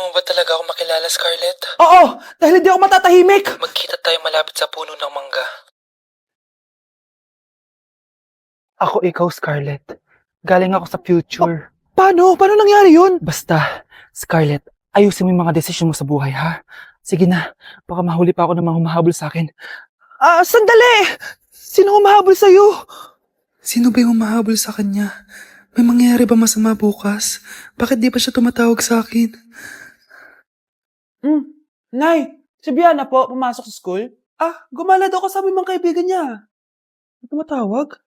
mo ba talaga ako makilala, Scarlett? Oo! Dahil hindi ako matatahimik! Magkita tayo malapit sa puno ng mangga. Ako ikaw, Scarlett. Galing ako sa future. Paano? Paano nangyari yun? Basta, Scarlett, ayusin mo yung mga desisyon mo sa buhay, ha? Sige na, baka mahuli pa ako ng mga humahabol sa akin. Sandali! Sino humahabol sa'yo? Sino ba yung humahabol sa kanya? May mangyayari ba masama bukas? Bakit di pa siya tumatawag sa akin? Nay, si Biana po, pumasok sa school? Gumala daw kasama yung mga kaibigan niya. Tumatawag?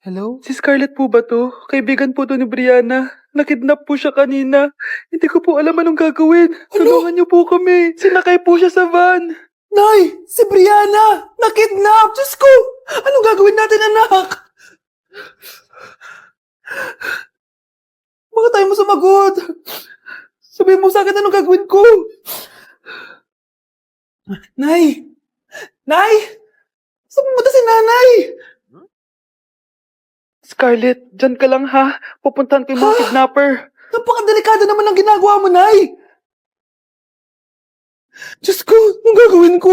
Hello? Si Scarlett po ba to? Kaibigan po to ni Brianna. Nakidnap po siya kanina. Hindi ko po alam anong gagawin. Tulungan niyo po kami. Sinakay po siya sa van. Nay! Si Brianna! Nakidnap! Diyos ko! Anong gagawin natin, anak? Bakit tayo mo sumagot? Sabihin mo sa akin anong gagawin ko. Nay! Nay! Saan pumunta si nanay? Scarlett, dyan ka lang ha. Pupuntahan ko yung mga kidnapper. Napakadelikado naman ang ginagawa mo, Nay! Diyos ko, anong gagawin ko?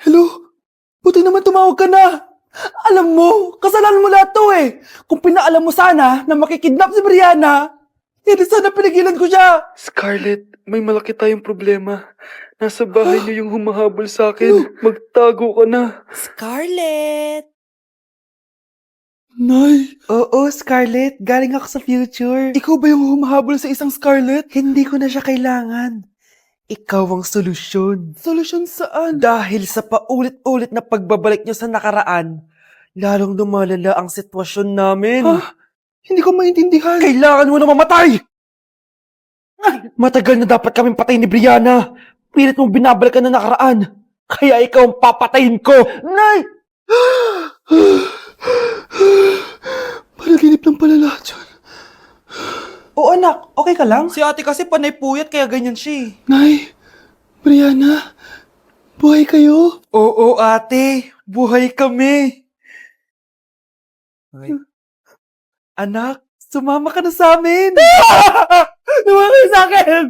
Hello? Buti naman tumawag ka na. Alam mo, kasalanan mo lahat to eh. Kung pinaalam mo sana na makikidnap si Brianna, hindi sana pinigilan ko siya. Scarlett, may malaki tayong problema. Nasa bahay niyo yung humahabol sa akin. Magtago ka na. Scarlett! Nay. Oo, Scarlett. Galing ako sa future. Ikaw ba yung humahabol sa isang Scarlett? Hindi ko na siya kailangan. Ikaw ang solusyon. Solusyon saan? Dahil sa paulit-ulit na pagbabalik niyo sa nakaraan, lalong lumalala ang sitwasyon namin. Hindi ko maintindihan. Kailangan mo na mamatay! Matagal na dapat kaming patayin ni Brianna. Pilit mong binabalikan na nakaraan. Kaya ikaw ang papatayin ko. Nay! Panaginip ng pala lahat yun. Oo anak, okay ka lang? Si ate kasi panay puyat kaya ganyan siya. Nay, Brianna, buhay kayo? Oo ate, buhay kami. Anak, sumama ka na sa amin. Sumama ka sa akin.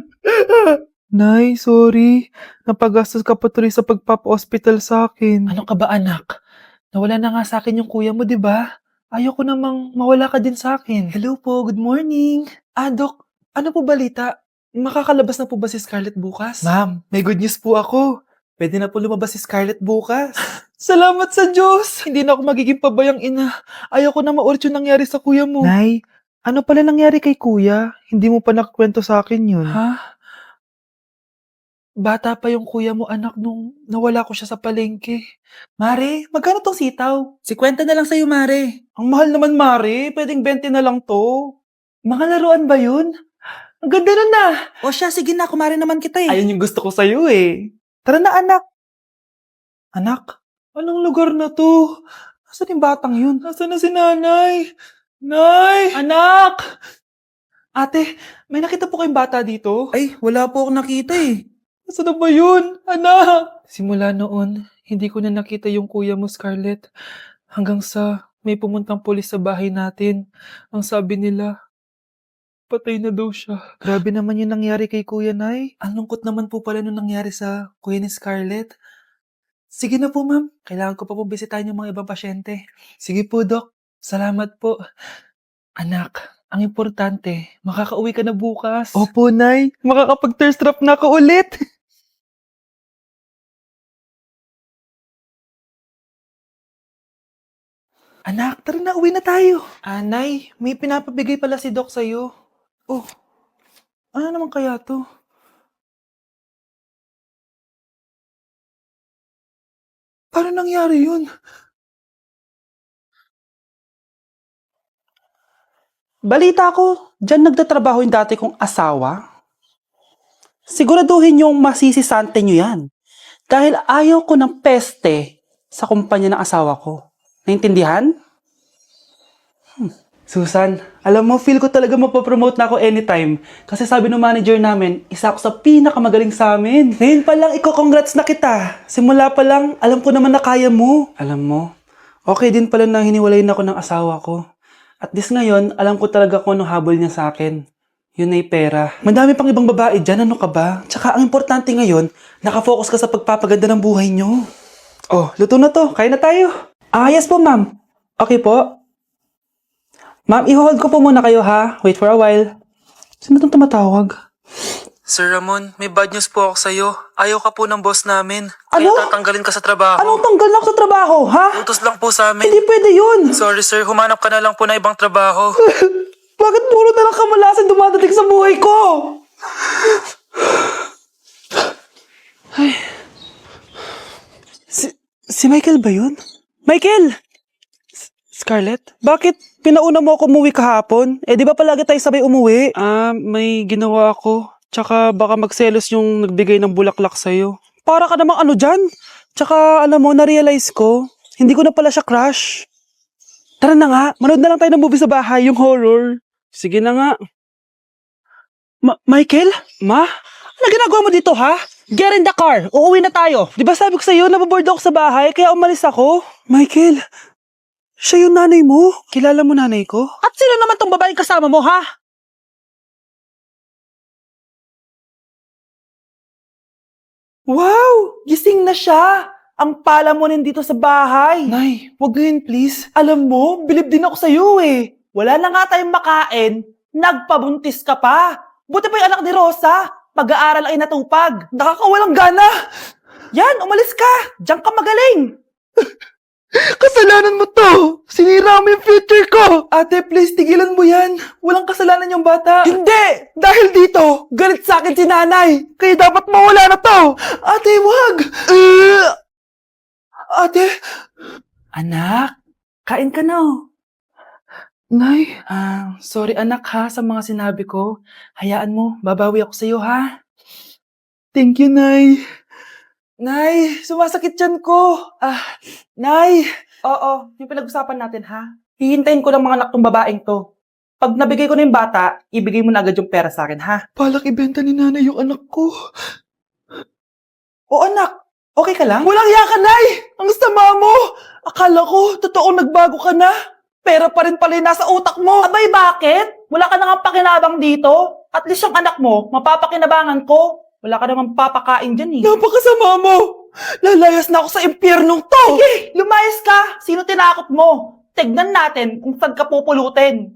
Nay, sorry. Napagastos ka pa tuloy sa pagpapa-hospital sa akin. Ano ka ba anak? Nawala na nga sa akin yung kuya mo, di ba? Ayoko namang mawala ka din sa akin. Hello po, good morning. Dok, ano po balita? Makakalabas na po ba si Scarlett bukas? Ma'am, may good news po ako. Pwede na po lumabas si Scarlett bukas. Salamat sa Diyos! Hindi na ako magiging pabayang ina. Ayoko na maulit yung nangyari sa kuya mo. Nay, ano pala nangyari kay kuya? Hindi mo pa nakakwento sa akin yun. Ha? Bata pa yung kuya mo anak nung nawala ko siya sa palengke. Mare, magkano tong sitaw? 50 na lang sa'yo, Mare. Ang mahal naman, Mare. Pwedeng 20 na lang to. Mga laruan ba yun? Ang ganda nun na. O siya, sige na, kumare naman kita eh. Ayun yung gusto ko sa'yo eh. Tara na, anak. Anak, anong lugar na to? Nasaan yung batang yun? Nasaan na si nanay? Nay! Anak! Ate, may nakita po kayong bata dito? Ay, wala po akong nakita eh. Nasaan na ba yun? Anak! Simula noon, hindi ko na nakita yung kuya mo, Scarlett. Hanggang sa may pumuntang pulis sa bahay natin. Ang sabi nila, patay na daw siya. Grabe naman yung nangyari kay kuya, Nay. Ang lungkot naman po pala nung nangyari sa kuya ni Scarlett. Sige na po, ma'am. Kailangan ko pa po bisitahin yung mga ibang pasyente. Sige po, Dok. Salamat po. Anak, ang importante, makakauwi ka na bukas. Opo, Nay. Makakapag-thirst trap na ako ulit. Anak, tara na, uwi na tayo. Nay, may pinapabigay pala si Doc sa'yo. Oh, ano naman kaya to? Paano nangyari yun? Balita ko, dyan nagtatrabaho yung dati kong asawa. Siguraduhin yung masisisante nyo yan. Dahil ayaw ko ng peste sa kumpanya ng asawa ko. Naintindihan? Susan, alam mo, feel ko talaga mapapromote na ako anytime. Kasi sabi ng manager namin, isa ako sa pinakamagaling sa amin. Ngayon pa lang, congrats na kita. Simula pa lang, alam ko naman na kaya mo. Alam mo, okay din pala na hiniwalayin ako ng asawa ko. At this ngayon, alam ko talaga kung anong habol niya sa akin. Yun ay pera. Madami pang ibang babae dyan, ano ka ba? Tsaka ang importante ngayon, nakafocus ka sa pagpapaganda ng buhay nyo. Oh, luto na to. Kain na tayo. Ah, yes po, ma'am. Okay po. Ma'am, i-hold ko po muna kayo, ha? Wait for a while. Sino itong tumatawag? Sir Ramon, may bad news po ako sa'yo. Ayaw ka po ng boss namin. Ano? Kaya tatanggalin ka sa trabaho. Anong tanggal lang sa trabaho, ha? Utos lang po sa amin. Hindi pwede yun. Sorry sir, humanap ka na lang po na ibang trabaho. Bakit puro na lang kamalasan dumadating sa buhay ko? Ay. Si Michael ba yun? Michael! Scarlett? Bakit pinauna mo ako umuwi kahapon? Eh di ba palagi tayo sabay umuwi? May ginawa ako. Tsaka baka magselos yung nagbigay ng bulaklak sa'yo. Para ka namang ano dyan? Tsaka alam mo, na-realize ko, hindi ko na pala siya crush. Tara na nga, manood na lang tayo ng movie sa bahay, yung horror. Sige na nga. Michael? Ma? Ano ginagawa mo dito, ha? Get in the car. Uuwi na tayo. Di ba sabi ko sa'yo, nababoard ako sa bahay, kaya umalis ako? Michael, siya yung nanay mo? Kilala mo nanay ko? At sino naman tong babaeng kasama mo, ha? Wow! Gising na siya! Ang pala mo nandito sa bahay. Nay, wag ngayon please. Alam mo, bilib din ako sa'yo eh. Wala na nga tayong makain, nagpabuntis ka pa. Buti pa yung anak ni Rosa, pag-aaral ang inatupag. Nakakawalang gana. Yan, umalis ka. Diyan ka magaling. Kasalanan mo to! Sinira mo yung future ko! Ate, please, tigilan mo yan. Walang kasalanan yung bata. Hindi! Dahil dito, galit sa akin si nanay. Kaya dapat mawala na to! Ate, wag! Ate! Anak, kain ka na. Nay, sorry anak ha sa mga sinabi ko. Hayaan mo, babawi ako sa'yo ha. Thank you, Nay. Nay, sumasakit yan ko. Nay. Oo, yung pinag-usapan natin ha. Hihintayin ko ng mga anak tong babaeng to. Pag nabigay ko na yung bata, ibigay mo na agad yung pera sa akin ha. Balak ibenta ni nanay yung anak ko. O anak, okay ka lang? Walang hiya ka, Nay! Ang sama mo! Akala ko, totoong nagbago ka na. Pera pa rin pala yung nasa utak mo. Abay, bakit? Wala ka nang pakinabang dito. At least yung anak mo, mapapakinabangan ko. Wala ka namang papakain dyan eh. Napakasama mo! Lalayas na ako sa impyernong to! Sige, lumayas ka! Sino tinakot mo? Tignan natin kung saan ka pupulutin.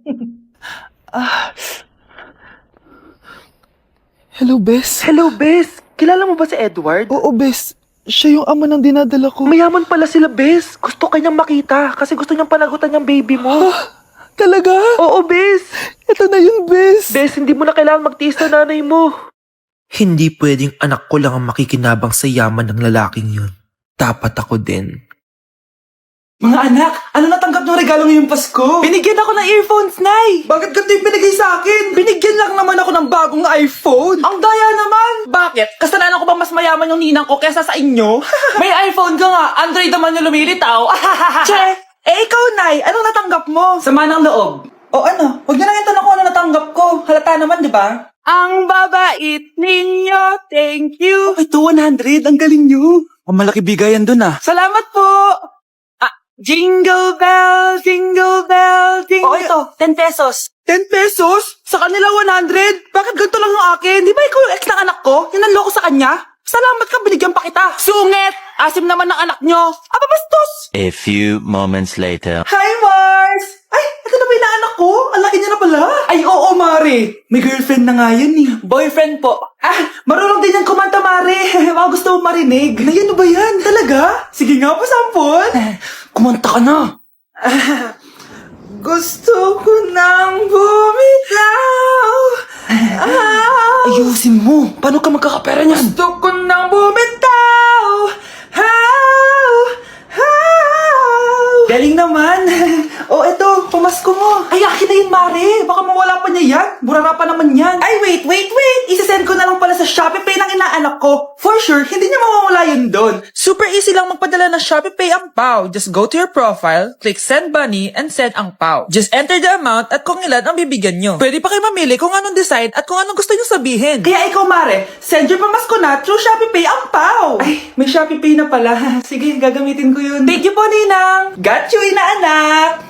Hello, Bes. Hello, Bes. Kilala mo ba si Edward? Oo, Bes. Siya yung ama ng dinadala ko. Mayaman pala sila, Bes. Gusto kanyang makita kasi gusto niyang panagutan yung baby mo. Talaga? Oo, Bes. Ito na yun, Bes. Bes, hindi mo na kailangan magtiis na nanay mo. Hindi pwedeng anak ko lang ang makikinabang sa yaman ng lalaking yun. Dapat ako din. Mga anak, ano natanggap ng regalo ngayong Pasko? Binigyan ako ng earphones, Nay! Bakit ganito yung binigay sa akin? Binigyan lang naman ako ng bagong iPhone! Ang daya naman! Bakit? Kasalanan ko ba mas mayaman yung ninang ko kesa sa inyo? May iPhone ka nga, Android naman yung lumilitaw. Che! Ikaw, Nay, anong natanggap mo? Sama ng loob. O ano, huwag niyo lang yung tanong kung ano natanggap ko. Halata naman, di ba? Ang babait ninyo, thank you! Ito, 100, ang galing nyo! Oh, malaki bigayan dun ah. Salamat po! Jingle bell, jingle bell, jingle... Oh, ito, 10 pesos. 10 pesos? Sa kanila 100? Bakit ganito lang yung akin? Di ba ikaw yung ex ng anak ko? Yung nanloko sa kanya? Salamat ka, binigyan pa kita. Sungit! Asim naman ng anak nyo. Bastos! A few moments later. Hi, Mars! Ay, ito na ba yung anak ko? Ang laki niya na pala. Ay, oo, Mari. May girlfriend na nga yan eh. Boyfriend po. Marunong din yan kumanta, Mari. Mga gusto mo marinig. Na yan ba yan? Talaga? Sige nga, pasampon. Kumanta ka na. Gusto ko nang bumitaw. Ayusin mo. Paano ka magkakapera niyan? Gusto ko nang bumitaw. Galing naman. Eto, pamasko mo. Ay, akin na yun, Mare. Baka mawala pa niya yan. Burara pa naman yan. Ay, wait. Isasend ko na lang pala sa ShopeePay ng inaanak ko. For sure, hindi niya mawawala yun doon. Super easy lang magpadala ng ShopeePay ang PAW. Just go to your profile, click send money, and send ang PAW. Just enter the amount at kung ilan ang bibigyan nyo. Pwede pa kayo mamili kung anong design at kung anong gusto nyo sabihin. Kaya ikaw, Mare, send your pamasko na through ShopeePay ang PAW. Ay, may ShopeePay na pala. Sige, gagamitin ko yun. Thank you po, Ninang. Got you, inaanak.